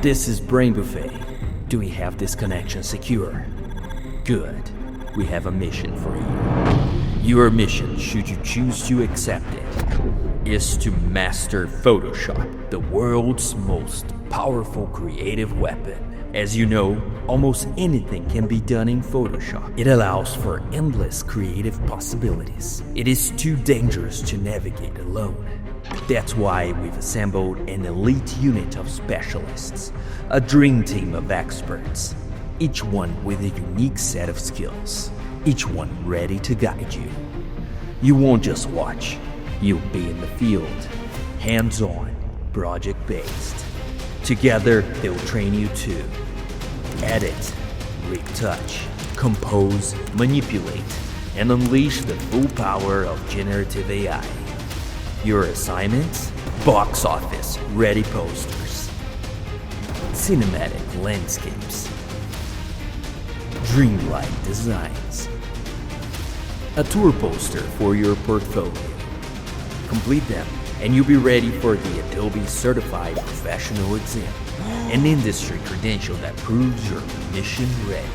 This is BrainBuffet. Do we have this connection secure? Good. We have a mission for you. Your mission, should you choose to accept it, is to master Photoshop, the world's most powerful creative weapon. As you know, almost anything can be done in Photoshop. It allows for endless creative possibilities. It is too dangerous to navigate alone. That's why we've assembled an elite unit of specialists, a dream team of experts, each one with a unique set of skills, each one ready to guide you. You won't just watch, you'll be in the field, hands-on, project-based. Together, they'll train you to edit, retouch, compose, manipulate, and unleash the full power of generative AI. Your assignments? Box office ready posters, cinematic landscapes, dreamlike designs, a tour poster for your portfolio. Complete them and you'll be ready for the Adobe Certified Professional exam, an industry credential that proves you're mission ready.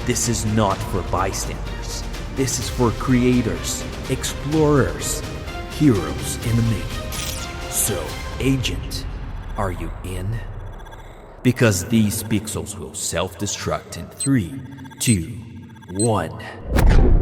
This is not for bystanders. This is for creators, explorers, heroes in the making. So, agent, are you in? Because these pixels will self-destruct in 3, 2, 1.